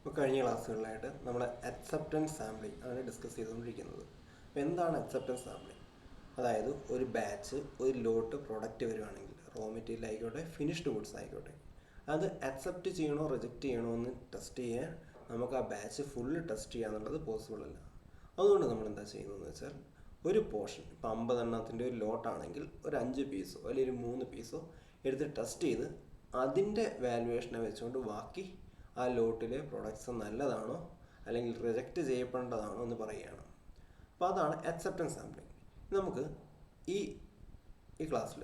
ഇപ്പോൾ കഴിഞ്ഞ ക്ലാസ്സുകളിലായിട്ട് നമ്മൾ അക്സെപ്റ്റൻസ് സാമ്പിളിംഗ് ആണ് ഡിസ്കസ് ചെയ്തുകൊണ്ടിരിക്കുന്നത്. അപ്പോൾ എന്താണ് അക്സെപ്റ്റൻസ് സാമ്പിളിംഗ്? അതായത് ഒരു ബാച്ച് ഒരു ലോട്ട് പ്രൊഡക്റ്റ് വരുവാണെങ്കിൽ റോ മെറ്റീരിയൽ ആയിക്കോട്ടെ ഫിനിഷ്ഡ് ഗുഡ്സ് ആയിക്കോട്ടെ, അത് അക്സെപ്റ്റ് ചെയ്യണോ റിജക്റ്റ് ചെയ്യണോ എന്ന് ടെസ്റ്റ് ചെയ്യാൻ നമുക്ക് ആ ബാച്ച് ഫുള്ള് ടെസ്റ്റ് ചെയ്യാന്നുള്ളത് പോസിബിൾ അല്ല. അതുകൊണ്ട് നമ്മൾ എന്താ ചെയ്യുന്നതെന്ന് വെച്ചാൽ ഒരു പോർഷൻ ഇപ്പോൾ 50 എണ്ണത്തിൻ്റെ ഒരു ലോട്ടാണെങ്കിൽ ഒരു 5 പീസോ അല്ലെങ്കിൽ ഒരു 3 പീസോ എടുത്ത് ടെസ്റ്റ് ചെയ്ത് അതിൻ്റെ വാല്യുവേഷനെ വെച്ചുകൊണ്ട് ബാക്കി ആ ലോട്ടിലെ പ്രൊഡക്ട്സ് നല്ലതാണോ അല്ലെങ്കിൽ റിജക്റ്റ് ചെയ്യപ്പെടേണ്ടതാണോ എന്ന് പറയുകയാണ്. അപ്പോൾ അതാണ് അക്സെപ്റ്റൻസ് സാമ്പിളിംഗ്. നമുക്ക് ഈ ക്ലാസ്സിൽ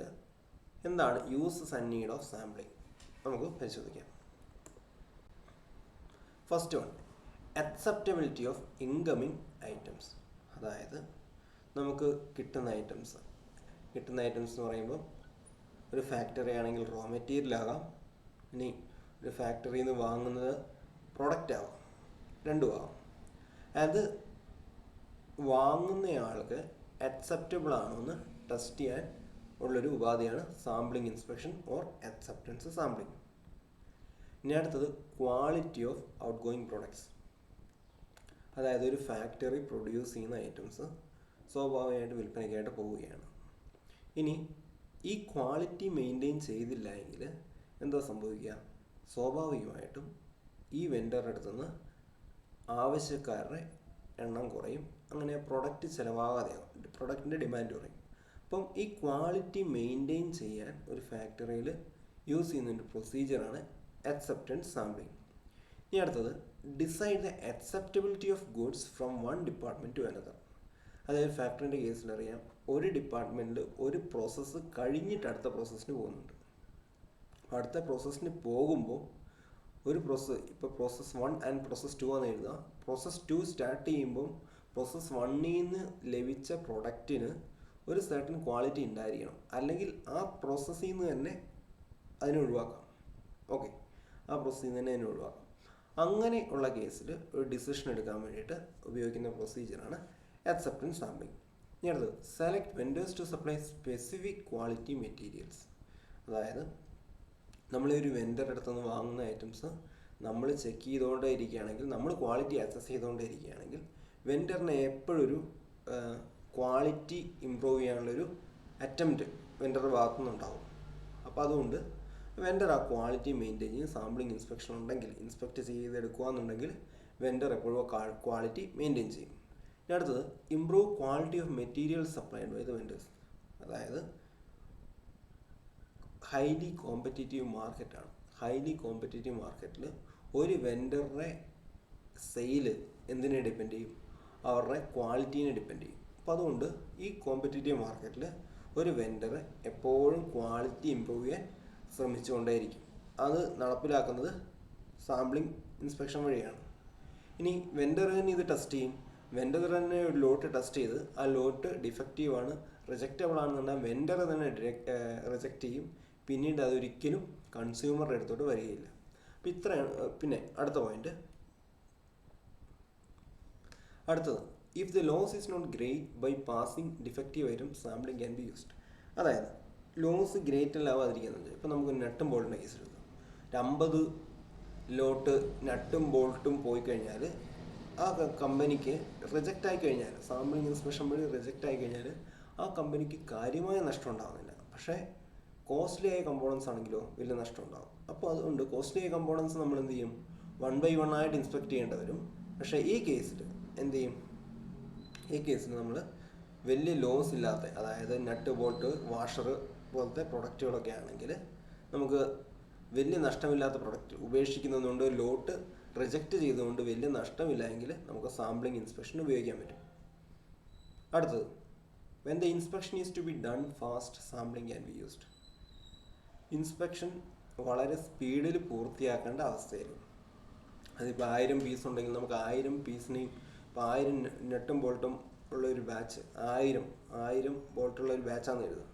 എന്താണ് uses and need of sampling നമുക്ക് പരിശോധിക്കാം. First one, acceptability of incoming items. അതായത് നമുക്ക് കിട്ടുന്ന ഐറ്റംസ് എന്ന് പറയുമ്പോൾ ഒരു ഫാക്ടറി ആണെങ്കിൽ റോ മെറ്റീരിയൽ ആകാം, ഇനി ഒരു ഫാക്ടറിയിൽ നിന്ന് വാങ്ങുന്നത് പ്രൊഡക്റ്റ് ആവാം, രണ്ടും ആവാം. അത് വാങ്ങുന്നയാൾക്ക് അക്സെപ്റ്റബിൾ ആണോ എന്ന് ടെസ്റ്റ് ചെയ്യാൻ ഉള്ളൊരു ഉപാധിയാണ് sampling inspection or acceptance sampling. ഇനി അടുത്തത് quality of out going products. അതായത് ഒരു ഫാക്ടറി പ്രൊഡ്യൂസ് ചെയ്യുന്ന ഐറ്റംസ് സ്വാഭാവികമായിട്ട് വിൽപ്പനയ്ക്കായിട്ട് പോവുകയാണ്. ഇനി ഈ ക്വാളിറ്റി മെയിൻറ്റെയിൻ ചെയ്തില്ല എങ്കിൽ എന്താ സംഭവിക്കുക? സ്വാഭാവികമായിട്ടും ഈ വെൻഡറുടെ അടുത്തുനിന്ന് ആവശ്യക്കാരുടെ എണ്ണം കുറയും, അങ്ങനെ പ്രൊഡക്റ്റ് ചിലവാകാതെയാകും, പ്രൊഡക്റ്റിൻ്റെ ഡിമാൻഡ് കുറയും. അപ്പം ഈ ക്വാളിറ്റി മെയിൻറ്റെയിൻ ചെയ്യാൻ ഒരു ഫാക്ടറിയിൽ യൂസ് ചെയ്യുന്നൊരു പ്രൊസീജിയറാണ് അക്സെപ്റ്റൻസ് സാമ്പിളിംഗ്. ഇനി അടുത്തത് decide the acceptability of goods from one department to another. അതായത് ഫാക്ടറിൻ്റെ കേസിലറിയാം, ഒരു ഡിപ്പാർട്ട്മെൻറ്റിൽ ഒരു പ്രോസസ്സ് കഴിഞ്ഞിട്ട് അടുത്ത പ്രോസസ്സിന് പോകുന്നുണ്ട്. അടുത്ത പ്രോസസ്സിന് പോകുമ്പോൾ ഒരു പ്രോസസ്സ്, ഇപ്പോൾ പ്രോസസ്സ് 1 ആൻഡ് പ്രോസസ്സ് 2 എന്ന് എഴുതുക. പ്രോസസ്സ് 2 സ്റ്റാർട്ട് ചെയ്യുമ്പോൾ പ്രോസസ്സ് 1ൽ നിന്ന് ലഭിച്ച പ്രൊഡക്റ്റിന് ഒരു സർട്ടൻ ക്വാളിറ്റി ഉണ്ടായിരിക്കണം, അല്ലെങ്കിൽ ആ പ്രോസസ്സിൽ നിന്ന് തന്നെ അതിനെ ഒഴിവാക്കാം. ഓക്കെ, ആ പ്രോസസ്സിൽ നിന്ന് തന്നെ അതിനെ ഒഴിവാക്കാം. അങ്ങനെ ഉള്ള കേസിൽ ഒരു ഡിസിഷൻ എടുക്കാൻ വേണ്ടിയിട്ട് ഉപയോഗിക്കുന്ന പ്രൊസീജിയറാണ് അക്സെപ്റ്റൻസ് സാമ്പിളിംഗ്. ഇനി അടുത്തത് select vendors to supply specific quality materials. അതായത് നമ്മളൊരു വെൻഡറുടെ അടുത്തുനിന്ന് വാങ്ങുന്ന ഐറ്റംസ് നമ്മൾ ചെക്ക് ചെയ്തുകൊണ്ടേ ഇരിക്കുകയാണെങ്കിൽ, നമ്മൾ ക്വാളിറ്റി അസസ് ചെയ്തുകൊണ്ടേ ഇരിക്കുകയാണെങ്കിൽ വെൻഡറിനെ എപ്പോഴും ഒരു ക്വാളിറ്റി ഇമ്പ്രൂവ് ചെയ്യാനുള്ളൊരു അറ്റംപ്റ്റ് വെൻഡറുടെ ഭാഗത്തുനിന്നുണ്ടാവും. അപ്പോൾ അതുകൊണ്ട് വെൻഡർ ആ ക്വാളിറ്റി മെയിൻറ്റെയിൻ ചെയ്യും. സാമ്പിളിംഗ് ഇൻസ്പെക്ഷൻ ഉണ്ടെങ്കിൽ, ഇൻസ്പെക്ട് ചെയ്തെടുക്കുക എന്നുണ്ടെങ്കിൽ വെൻഡർ എപ്പോഴും ക്വാളിറ്റി മെയിൻറ്റെയിൻ ചെയ്യും. ഇനി അടുത്തത് improve quality of material supplied by the vendors. അതായത് ഹൈലി കോമ്പറ്റീറ്റീവ് മാർക്കറ്റാണ്. ഹൈലി കോമ്പറ്റീറ്റീവ് മാർക്കറ്റിൽ ഒരു വെൻഡറുടെ സെയില് എന്തിനെ ഡിപ്പെൻഡ് ചെയ്യും? അവരുടെ ക്വാളിറ്റീനെ ഡിപ്പെൻഡ് ചെയ്യും. അപ്പോൾ അതുകൊണ്ട് ഈ കോമ്പറ്റീറ്റീവ് മാർക്കറ്റിൽ ഒരു വെൻഡർ എപ്പോഴും ക്വാളിറ്റി ഇമ്പ്രൂവ് ചെയ്യാൻ ശ്രമിച്ചുകൊണ്ടേയിരിക്കും. അത് നടപ്പിലാക്കുന്നത് സാമ്പിളിംഗ് ഇൻസ്പെക്ഷൻ വഴിയാണ്. ഇനി വെൻഡർ തന്നെ ഇത് ടെസ്റ്റ് ചെയ്യും. വെൻഡർ തന്നെ ഒരു ലോട്ട് ടെസ്റ്റ് ചെയ്ത് ആ ലോട്ട് ഡിഫക്റ്റീവ് ആണ്, റിജക്റ്റബിൾ ആണെന്നുണ്ടെങ്കിൽ വെൻഡർ തന്നെ റിജക്റ്റ് ചെയ്യും. പിന്നീട് അതൊരിക്കലും കൺസ്യൂമറുടെ അടുത്തോട്ട് വരികയില്ല. അപ്പോൾ ഇത്രയാണ്. പിന്നെ അടുത്ത പോയിന്റ്, അടുത്തത് if the loss is not great by passing defective item sampling can be used. അതായത് ലോസ് ഗ്രേറ്റ് അല്ലാവാതിരിക്കുന്നത്, ഇപ്പോൾ നമുക്ക് നട്ടും ബോൾട്ടിൻ്റെ കേസ് എടുക്കാം. 50 ലോട്ട് നട്ടും ബോൾട്ടും പോയി കഴിഞ്ഞാൽ ആ കമ്പനിക്ക് റിജക്റ്റ് ആയി കഴിഞ്ഞാൽ, സാമ്പിളിംഗ് ഇൻസ്പെക്ഷൻ വഴി റിജക്റ്റ് ആയി കഴിഞ്ഞാൽ ആ കമ്പനിക്ക് കാര്യമായ നഷ്ടം ഉണ്ടാകുന്നില്ല. പക്ഷേ കോസ്റ്റ്ലി ആയ കമ്പോണൻസ് ആണെങ്കിലോ വലിയ നഷ്ടം ഉണ്ടാകും. അപ്പോൾ അതുകൊണ്ട് കോസ്റ്റ്ലി ആയ കമ്പോണൻസ് നമ്മൾ എന്ത് ചെയ്യും? 1 by 1 ആയിട്ട് ഇൻസ്പെക്ട് ചെയ്യേണ്ടി വരും. പക്ഷേ ഈ കേസിൽ എന്ത് ചെയ്യും? ഈ കേസിൽ നമ്മൾ വലിയ ലോസ് ഇല്ലാത്ത, അതായത് നട്ട് ബോൾട്ട് വാഷർ പോലത്തെ പ്രൊഡക്റ്റുകളൊക്കെ ആണെങ്കിൽ നമുക്ക് വലിയ നഷ്ടമില്ലാത്ത പ്രൊഡക്റ്റ് ഉപേക്ഷിക്കുന്നതുകൊണ്ട്, ലോട്ട് റിജക്റ്റ് ചെയ്തുകൊണ്ട് വലിയ നഷ്ടമില്ല എങ്കിൽ നമുക്ക് സാമ്പിളിംഗ് ഇൻസ്പെക്ഷൻ ഉപയോഗിക്കാൻ പറ്റും. അടുത്തത്, when the inspection is to be done fast, sampling can be used. Inspection വളരെ സ്പീഡിൽ പൂർത്തിയാക്കേണ്ട അവസ്ഥയിൽ, അതിപ്പോൾ 1000 പീസ് ഉണ്ടെങ്കിൽ നമുക്ക് 1000 പീസിനെയും, ഇപ്പോൾ 1000 നെട്ടും ബോൾട്ടും ഉള്ളൊരു ബാച്ച്, 1000 ബോൾട്ടുള്ള ഒരു ബാച്ചാണെന്ന് എഴുതുക.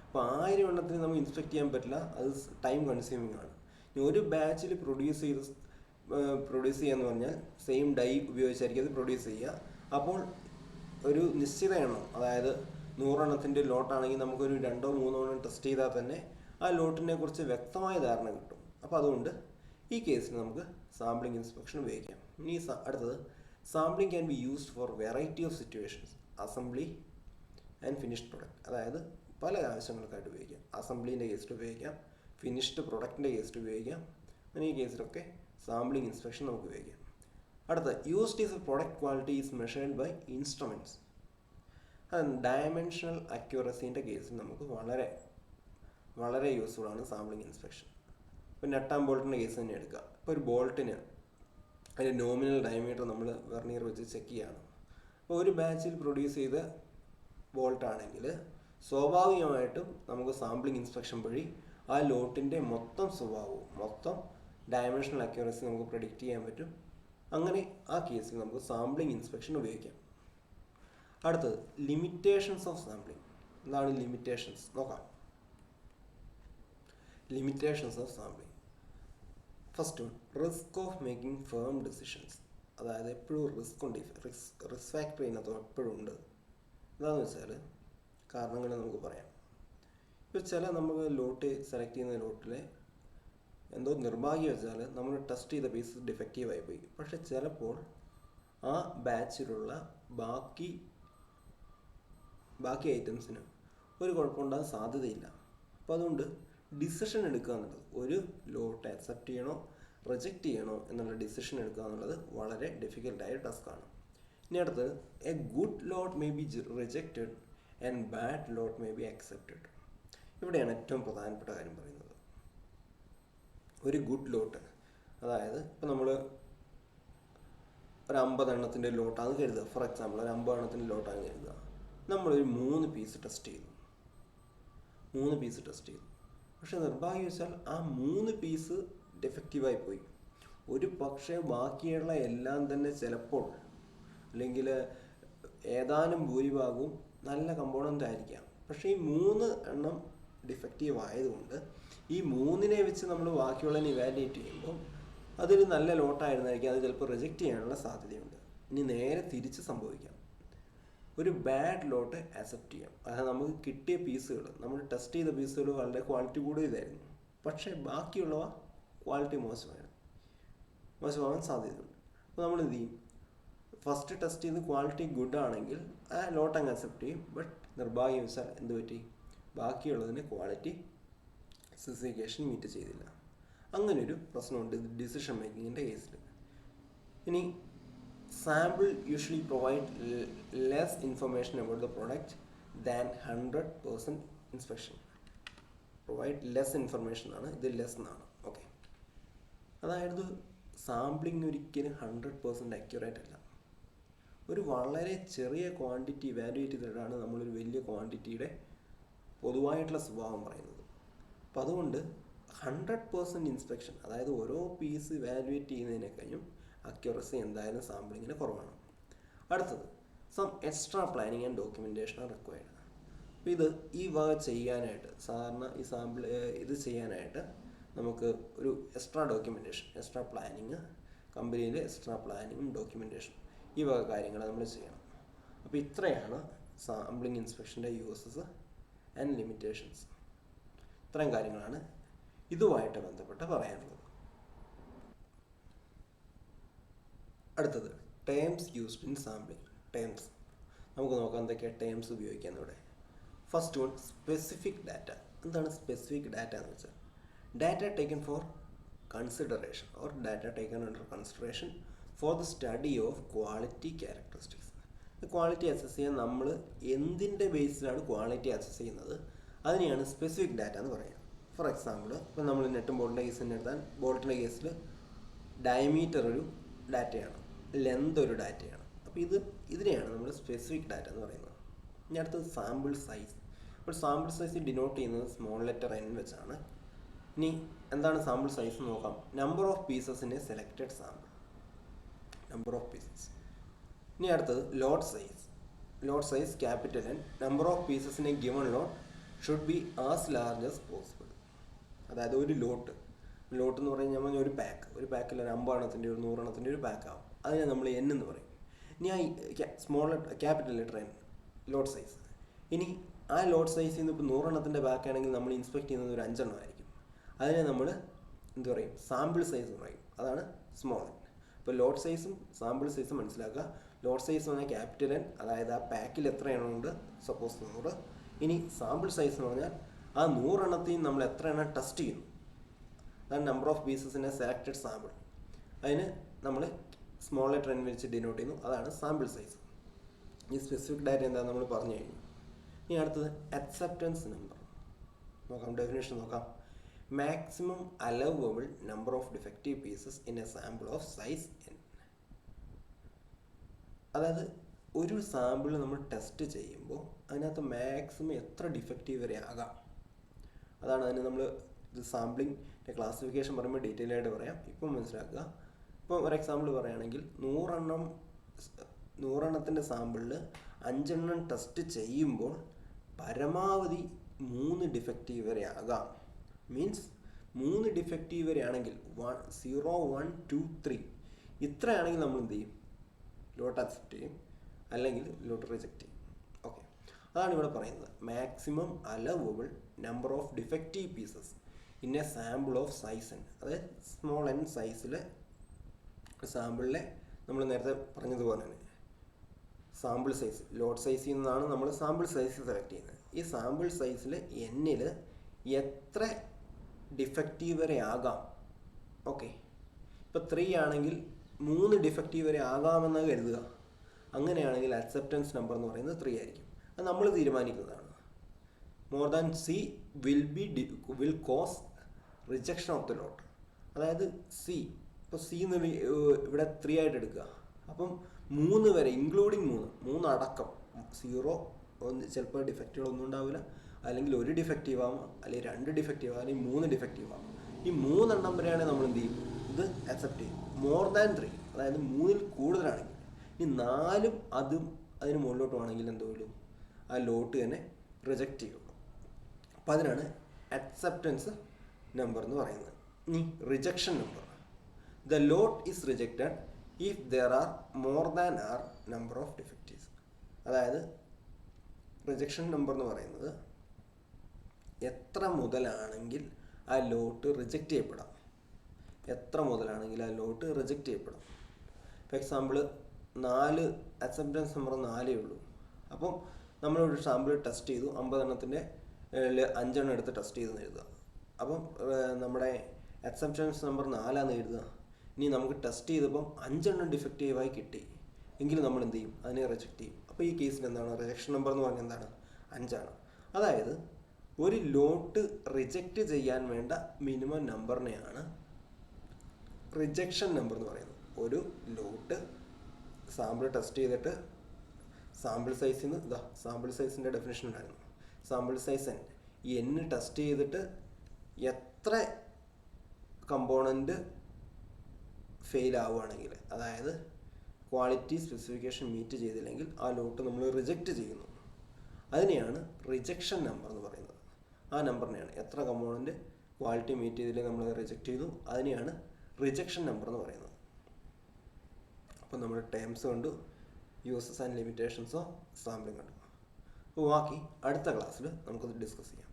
അപ്പോൾ 1000 എണ്ണത്തിന് നമുക്ക് ഇൻസ്പെക്ട് ചെയ്യാൻ പറ്റില്ല, അത് ടൈം കൺസ്യൂമിംഗ് ആണ്. ഇനി ഒരു ബാച്ചിൽ പ്രൊഡ്യൂസ് ചെയ്യുകയെന്ന് പറഞ്ഞാൽ സെയിം ഡൈ ഉപയോഗിച്ചായിരിക്കും അത് പ്രൊഡ്യൂസ് ചെയ്യുക. അപ്പോൾ ഒരു നിശ്ചിത എണ്ണം, അതായത് 100 എണ്ണത്തിൻ്റെ ലോട്ടാണെങ്കിൽ നമുക്കൊരു 2 or 3 എണ്ണം ടെസ്റ്റ് ചെയ്താൽ തന്നെ ആ ലോട്ടിനെ കുറിച്ച് വ്യക്തമായ ധാരണ കിട്ടും. അപ്പോൾ അതുകൊണ്ട് ഈ കേസിൽ നമുക്ക് സാമ്പിളിംഗ് ഇൻസ്പെക്ഷൻ ഉപയോഗിക്കാം. ഇനി അടുത്തത്, sampling can be used for variety of situations, assembly and finished product. അതായത് പല ആവശ്യങ്ങൾക്കായിട്ട് ഉപയോഗിക്കാം. അസംബ്ലീൻ്റെ കേസിൽ ഉപയോഗിക്കാം, ഫിനിഷ്ഡ് പ്രൊഡക്റ്റിൻ്റെ കേസിൽ ഉപയോഗിക്കാം. അങ്ങനെ ഈ കേസിലൊക്കെ സാമ്പിളിംഗ് ഇൻസ്പെക്ഷൻ നമുക്ക് ഉപയോഗിക്കാം. അടുത്ത, used is product quality is measured by instruments. അത് ഡയമെൻഷണൽ അക്യൂറസീൻ്റെ കേസിൽ നമുക്ക് വളരെ വളരെ യൂസ്ഫുൾ ആണ് സാമ്പിളിംഗ് ഇൻസ്പെക്ഷൻ. ഇപ്പോൾ നട്ട് ആൻഡ് ബോൾട്ടിൻ്റെ കേസ് തന്നെ എടുക്കുക. ഇപ്പോൾ ഒരു ബോൾട്ടിന് അതിൻ്റെ നോമിനൽ ഡയമീറ്റർ നമ്മൾ വെർനിയർ വെച്ച് ചെക്ക് ചെയ്യുകയാണ്. അപ്പോൾ ഒരു ബാച്ചിൽ പ്രൊഡ്യൂസ് ചെയ്ത ബോൾട്ടാണെങ്കിൽ സ്വാഭാവികമായിട്ടും നമുക്ക് സാമ്പിളിംഗ് ഇൻസ്പെക്ഷൻ വഴി ആ ലോട്ടിൻ്റെ മൊത്തം സ്വഭാവവും മൊത്തം ഡയമെൻഷണൽ അക്യൂറസി നമുക്ക് പ്രെഡിക്റ്റ് ചെയ്യാൻ പറ്റും. അങ്ങനെ ആ കേസിൽ നമുക്ക് സാമ്പിളിംഗ് ഇൻസ്പെക്ഷൻ ഉപയോഗിക്കാം. അടുത്തത്, ലിമിറ്റേഷൻസ് ഓഫ് സാമ്പിളിംഗ്. എന്താണ് ലിമിറ്റേഷൻസ് നോക്കാം. Limitations of sampling. First one, risk of making firm decisions. അതായത് എപ്പോഴും റിസ്ക് ഉണ്ട്, റിസ്ക് ഫാക്ടർ ഇതിനകത്ത് എപ്പോഴും ഉണ്ട്. എന്താണെന്ന് വെച്ചാൽ കാരണങ്ങൾ നമുക്ക് പറയാം. ഇപ്പോൾ ചില നമുക്ക് ലോട്ട് സെലക്ട് ചെയ്യുന്ന ലോട്ടിലെ എന്തോ നിർഭാഗ്യം വെച്ചാൽ നമ്മൾ ടെസ്റ്റ് ചെയ്ത പീസ് ഡിഫക്റ്റീവായി പോയി. പക്ഷെ ചിലപ്പോൾ ആ ബാച്ചിലുള്ള ബാക്കി ഐറ്റംസിന് ഒരു കുഴപ്പമുണ്ടാകാൻ സാധ്യതയില്ല. അപ്പോൾ അതുകൊണ്ട് ഡിസിഷൻ എടുക്കുക എന്നുള്ളത്, ഒരു ലോട്ട് അക്സെപ്റ്റ് ചെയ്യണോ റിജക്റ്റ് ചെയ്യണോ എന്നുള്ള ഡിസിഷൻ എടുക്കുക എന്നുള്ളത് വളരെ ഡിഫിക്കൽട്ടായ ടാസ്ക്കാണ്. ഇനി അടുത്ത്, A good lot may be rejected and bad lot may be accepted. ഇവിടെയാണ് ഏറ്റവും പ്രധാനപ്പെട്ട കാര്യം പറയുന്നത്. ഒരു ഗുഡ് ലോട്ട്, അതായത് ഇപ്പോൾ നമ്മൾ ഒരു 50 എണ്ണത്തിൻ്റെ ലോട്ടാണെന്ന് കരുതുക. ഫോർ എക്സാമ്പിൾ ഒരു 50 എണ്ണത്തിൻ്റെ ലോട്ടാണെന്ന് കരുതുക. നമ്മളൊരു 3 പീസ് ടെസ്റ്റ് ചെയ്തു. പക്ഷെ നിർഭാഗ്യവശാൽ ആ 3 പീസ് ഡിഫക്റ്റീവായി പോയി. ഒരു പക്ഷേ ബാക്കിയുള്ള എല്ലാം തന്നെ ചിലപ്പോൾ അല്ലെങ്കിൽ ഏതാനും ഭൂരിഭാഗവും നല്ല കമ്പോണൻ്റ് ആയിരിക്കാം. പക്ഷേ ഈ 3 എണ്ണം ഡിഫക്റ്റീവ് ആയതുകൊണ്ട് ഈ 3നെ വെച്ച് നമ്മൾ ബാക്കിയുള്ളതിനെ ഇവാലുവേറ്റ് ചെയ്യുമ്പോൾ അതൊരു നല്ല ലോട്ടായിരുന്നായിരിക്കും, അത് ചിലപ്പോൾ റിജക്റ്റ് ചെയ്യാനുള്ള സാധ്യതയുണ്ട്. ഇനി നേരെ തിരിച്ച് സംഭവിക്കാം. ഒരു ബാഡ് ലോട്ട് അക്സെപ്റ്റ് ചെയ്യാം. അതായത് നമുക്ക് കിട്ടിയ പീസുകൾ, നമ്മൾ ടെസ്റ്റ് ചെയ്ത പീസുകൾ വളരെ ക്വാളിറ്റി കൂടുതലായിരുന്നു, പക്ഷേ ബാക്കിയുള്ളവ ക്വാളിറ്റി മോശമാകാൻ സാധ്യതയുണ്ട്. അപ്പോൾ നമ്മൾ എന്ത് ചെയ്യും? ഫസ്റ്റ് ടെസ്റ്റ് ചെയ്ത് ക്വാളിറ്റി ഗുഡ് ആണെങ്കിൽ ആ ലോട്ട് അങ്ങ് അക്സെപ്റ്റ് ചെയ്യും. ബട്ട് നിർഭാഗ്യവശാൽ എന്ത് പറ്റി? ബാക്കിയുള്ളതിന് ക്വാളിറ്റി സ്പെസിഫിക്കേഷൻ മീറ്റ് ചെയ്തില്ല. അങ്ങനൊരു പ്രശ്നമുണ്ട് ഡിസിഷൻ മേക്കിങ്ങിൻ്റെ കേസിൽ. ഇനി sample usually provide less information about the product than 100% inspection. Provide less information ആണ്, ഇത് ലെസ് എന്നാണ്. ഓക്കെ, അതായത് സാമ്പിളിംഗ് ഒരിക്കലും 100% അക്യുറേറ്റ് അല്ല. ഒരു വളരെ ചെറിയ ക്വാണ്ടിറ്റി ഇവാലുവേറ്റ് ചെയ്തിട്ടാണ് നമ്മളൊരു വലിയ ക്വാണ്ടിറ്റിയുടെ പൊതുവായിട്ടുള്ള സ്വഭാവം പറയുന്നത്. അപ്പം അതുകൊണ്ട് 100% ഇൻസ്പെക്ഷൻ, അതായത് ഓരോ പീസ് ഇവാലുവേറ്റ് ചെയ്യുന്നതിനേക്കാളും അക്യുറസി എന്തായാലും സാമ്പിളിങ്ങിന് കുറവാണ്. അടുത്തത്, some extra planning and documentation are required. അപ്പോൾ ഈ വക ചെയ്യാനായിട്ട്, സാധാരണ ഈ ഇത് ചെയ്യാനായിട്ട് നമുക്ക് ഒരു എക്സ്ട്രാ ഡോക്യുമെൻറ്റേഷൻ, എക്സ്ട്രാ പ്ലാനിങ്, കമ്പനിയിൽ എക്സ്ട്രാ പ്ലാനിങ്ങും ഡോക്യുമെൻറ്റേഷൻ, ഈ വക കാര്യങ്ങൾ നമ്മൾ ചെയ്യണം. അപ്പോൾ ഇത്രയാണ് സാമ്പിളിംഗ് ഇൻസ്പെക്ഷൻ്റെ യൂസസ് ആൻഡ് ലിമിറ്റേഷൻസ്. ഇത്രയും കാര്യങ്ങളാണ് ഇതുമായിട്ട് ബന്ധപ്പെട്ട് പറയാനുള്ളത്. അടുത്തത്, terms used in sampling. Terms നമുക്ക് നോക്കാം എന്തൊക്കെയാണ് ടേംസ് ഉപയോഗിക്കുന്നത് ഇവിടെ. First one, specific data. എന്താണ് സ്പെസിഫിക് ഡാറ്റ എന്ന് വെച്ചാൽ? Data taken for consideration or data taken under consideration for the study of quality characteristics. Quality assess ചെയ്യാൻ നമ്മൾ എന്തിൻ്റെ ബേസിലാണ് ക്വാളിറ്റി അസസ് ചെയ്യുന്നത്, അതിനെയാണ് സ്പെസിഫിക് ഡാറ്റ എന്ന് പറയുക. ഫോർ എക്സാമ്പിൾ, ഇപ്പോൾ നമ്മൾ നെട്ടും ബോൾട്ടിൻ്റെ കേസ് തന്നെ എടുത്താൽ, ബോൾട്ടിൻ്റെ കേസിൽ ഡയമീറ്റർ ഒരു ഡാറ്റയാണ്, ലെന്ത് ഒരു ഡാറ്റയാണ്. അപ്പോൾ ഇതിനെയാണ് നമ്മൾ സ്പെസിഫിക് ഡാറ്റ എന്ന് പറയുന്നത്. ഇനി അടുത്തത് സാമ്പിൾ സൈസ്. അപ്പോൾ സാമ്പിൾ സൈസ് ഡിനോട്ട് ചെയ്യുന്നത് സ്മോൾ ലെറ്റർ n വെച്ചാണ്. ഇനി എന്താണ് സാമ്പിൾ സൈസ് എന്ന് നോക്കാം. Number of pieces in A selected sample, number of pieces. ഇനി അടുത്തത് ലോട്ട് size. Lot size capital N. Number of pieces in A given lot should be as large as possible. അതായത് ഒരു ലോട്ട് എന്ന് പറഞ്ഞാൽ നമ്മൾ ഒരു പാക്കിൽ ഒരു 50 എണ്ണത്തിൻ്റെ ഒരു 100 എണ്ണത്തിൻ്റെ ഒരു പാക്കാവും. അതിനെ നമ്മൾ N എന്ന് പറയും. ഇനി ആ സ്മോൾ ക്യാപിറ്റൽ ലെറ്റർ N ലോട്ട് സൈസ്. ഇനി ആ ലോട്ട് സൈസിൽ നിന്ന് ഇപ്പോൾ 100 എണ്ണത്തിൻ്റെ പാക്കാണെങ്കിൽ നമ്മൾ ഇൻസ്പെക്ട് ചെയ്യുന്നത് ഒരു 5 എണ്ണം ആയിരിക്കും. അതിനെ നമ്മൾ എന്ത് പറയും? സാമ്പിൾ സൈസ് എന്ന് പറയും. അതാണ് സ്മോൾ എൻ. ഇപ്പോൾ ലോട്ട് സൈസും സാമ്പിൾ സൈസും മനസ്സിലാക്കുക. ലോട്ട് സൈസ് എന്ന് പറഞ്ഞാൽ ക്യാപിറ്റൽ എൻ, അതായത് ആ പാക്കിൽ എത്ര എണ്ണം ഉണ്ട്, സപ്പോസ് 100. ഇനി സാമ്പിൾ സൈസ് എന്ന് പറഞ്ഞാൽ ആ 100 എണ്ണത്തിൽ നമ്മൾ എത്ര എണ്ണം ടെസ്റ്റ് ചെയ്യുന്നു, അതാണ് number of pieces in A selected sample. അതിന് നമ്മൾ സ്മോൾ ലെറ്റർ എൻ വെച്ച് ഡിനോട്ട് ചെയ്യുന്നു, അതാണ് സാമ്പിൾ സൈസ്. ഈ സ്പെസിഫിക് ഡാറ്റ എന്താ നമ്മൾ പറഞ്ഞു കഴിഞ്ഞു. ഇനി അടുത്തത് അക്സെപ്റ്റൻസ് നമ്പർ നോക്കാം. ഡെഫിനേഷൻ നോക്കാം. Maximum allowable number of defective pieces in A sample of size N. അതായത് ഒരു സാമ്പിൾ നമ്മൾ ടെസ്റ്റ് ചെയ്യുമ്പോൾ അതിനകത്ത് മാക്സിമം എത്ര ഡിഫക്റ്റീവ് വരെ ആകാം, അതാണ് അതിന് നമ്മൾ ഇത് സാമ്പിളിൻ്റെ ക്ലാസിഫിക്കേഷൻ പറയുമ്പോൾ ഡീറ്റെയിൽ ആയിട്ട് പറയാം. ഇപ്പം മനസ്സിലാക്കുക. ഇപ്പോൾ ഒരു എക്സാമ്പിൾ പറയുകയാണെങ്കിൽ 100 എണ്ണത്തിൻ്റെ സാമ്പിളിൽ 5 എണ്ണം ടെസ്റ്റ് ചെയ്യുമ്പോൾ പരമാവധി 3 ഡിഫക്റ്റീവ് വരെ ആകാം. മീൻസ് 3 ഡിഫക്റ്റീവ് വരെ ആണെങ്കിൽ 0, 1, 2, 3 ഇത്രയാണെങ്കിൽ നമ്മൾ എന്ത് ചെയ്യും, ലോട്ട് അക്സെപ്റ്റ് ചെയ്യും, അല്ലെങ്കിൽ ലോട്ട് റിജക്റ്റ് ചെയ്യും. ഓക്കെ, അതാണ് ഇവിടെ പറയുന്നത്. Maximum allowable number of defective pieces in A sample of size N. അതായത് സ്മോൾ എൻ സൈസിലെ സാമ്പിളിലെ നമ്മൾ നേരത്തെ പറഞ്ഞതുപോലെ തന്നെ സാമ്പിൾ സൈസ്, ലോട്ട് സൈസിൽ നിന്നാണ് നമ്മൾ സാമ്പിൾ സൈസ് സെലക്ട് ചെയ്യുന്നത്. ഈ സാമ്പിൾ സൈസിൽ എന്നിൽ എത്ര ഡിഫക്റ്റീവ് വരെ ആകാം. ഓക്കെ, ഇപ്പോൾ 3 ആണെങ്കിൽ 3 ഡിഫക്റ്റീവ് വരെ ആകാമെന്ന് കരുതുക. അങ്ങനെയാണെങ്കിൽ അക്സെപ്റ്റൻസ് നമ്പർ എന്ന് പറയുന്നത് 3 ആയിരിക്കും. അത് നമ്മൾ തീരുമാനിക്കുന്നതാണ്. More than C will cause rejection of the lot. അതായത് സി, ഇപ്പോൾ സി എന്ന് ഇവിടെ 3 ആയിട്ട് എടുക്കുക. അപ്പം 3 വരെ ഇൻക്ലൂഡിങ് 3 അടക്കം 0 ചിലപ്പോൾ ഡിഫക്റ്റീവുകളൊന്നും ഉണ്ടാവില്ല, അല്ലെങ്കിൽ 1 ഡിഫക്റ്റീവ് ആവാം, അല്ലെങ്കിൽ 2 ഡിഫക്റ്റീവ് ആവാം, അല്ലെങ്കിൽ 3 ഡിഫക്റ്റീവ് ആവാം. ഈ 3 എണ്ണം വരെയാണെങ്കിൽ നമ്മൾ എന്ത് ചെയ്യും, ഇത് അക്സെപ്റ്റ് ചെയ്യും. മോർ ദാൻ 3, അതായത് 3ൽ കൂടുതലാണെങ്കിൽ, ഈ 4ഉം അതും അതിന് മുകളിലോട്ട് ആണെങ്കിൽ എന്തോ ആ ലോട്ട് തന്നെ റിജക്റ്റ് ചെയ്യുള്ളൂ. അപ്പം അതിനാണ് അക്സെപ്റ്റൻസ് നമ്പർ എന്ന് പറയുന്നത്. ഇനി rejection number. The lot is rejected if there are more than R number of defectives. അതായത് റിജക്ഷൻ നമ്പർ എന്ന് പറയുന്നത് എത്ര മുതലാണെങ്കിൽ ആ ലോട്ട് റിജക്റ്റ് ചെയ്യപ്പെടാം. എത്ര മുതലാണെങ്കിൽ ആ ലോട്ട് റിജക്റ്റ് ചെയ്യപ്പെടാം. ഫോർ എക്സാമ്പിൾ 4 അക്സെപ്റ്റൻസ് നമ്പർ 4 ഉള്ളൂ. അപ്പം നമ്മളൊരു സാമ്പിൾ ടെസ്റ്റ് ചെയ്തു, 50 എണ്ണത്തിൻ്റെ 5 എണ്ണം എടുത്ത് ടെസ്റ്റ് ചെയ്തെന്ന് എഴുതുക. അപ്പം നമ്മുടെ അക്സെപ്റ്റൻസ് നമ്പർ 4 എഴുതുക. ഇനി നമുക്ക് ടെസ്റ്റ് ചെയ്തപ്പം 5 എണ്ണം ഡിഫക്റ്റീവായി കിട്ടി എങ്കിൽ നമ്മൾ എന്ത് ചെയ്യും, അതിനെ റിജക്റ്റ് ചെയ്യും. അപ്പോൾ ഈ കേസിൽ എന്താണ് റിജക്ഷൻ നമ്പർ എന്ന് പറഞ്ഞാൽ എന്താണ്, 5 ആണ്. അതായത് ഒരു ലോട്ട് റിജക്റ്റ് ചെയ്യാൻ വേണ്ട മിനിമം നമ്പറിനെയാണ് റിജക്ഷൻ നമ്പർ എന്ന് പറയുന്നത്. ഒരു ലോട്ട് സാമ്പിൾ ടെസ്റ്റ് ചെയ്തിട്ട് സാമ്പിൾ സൈസിൽ നിന്ന് സാമ്പിൾ സൈസിൻ്റെ ഡെഫിനേഷൻ ഉണ്ടായിരുന്നു. സാമ്പിൾ സൈസ് എൻ, ഈ എൻ ടെസ്റ്റ് ചെയ്തിട്ട് എത്ര കമ്പോണൻറ്റ് ഫെയിൽ ആവുകയാണെങ്കിൽ, അതായത് ക്വാളിറ്റി സ്പെസിഫിക്കേഷൻ മീറ്റ് ചെയ്തില്ലെങ്കിൽ ആ ലോട്ട് നമ്മൾ റിജക്റ്റ് ചെയ്യുന്നു. അതിനെയാണ് റിജക്ഷൻ നമ്പർ എന്ന് പറയുന്നത്. ആ നമ്പറിനെയാണ്, എത്ര കമ്പോണൻറ്റ് ക്വാളിറ്റി മീറ്റ് ചെയ്തില്ലെങ്കിൽ നമ്മൾ റിജക്റ്റ് ചെയ്തു, അതിനെയാണ് റിജക്ഷൻ നമ്പർ എന്ന് പറയുന്നത്. അപ്പോൾ നമ്മൾ ടേംസ് കണ്ടു, uses and limitations of sampling കണ്ടു. അപ്പോൾ ബാക്കി അടുത്ത ക്ലാസ്സിൽ നമുക്കത് ഡിസ്കസ് ചെയ്യാം.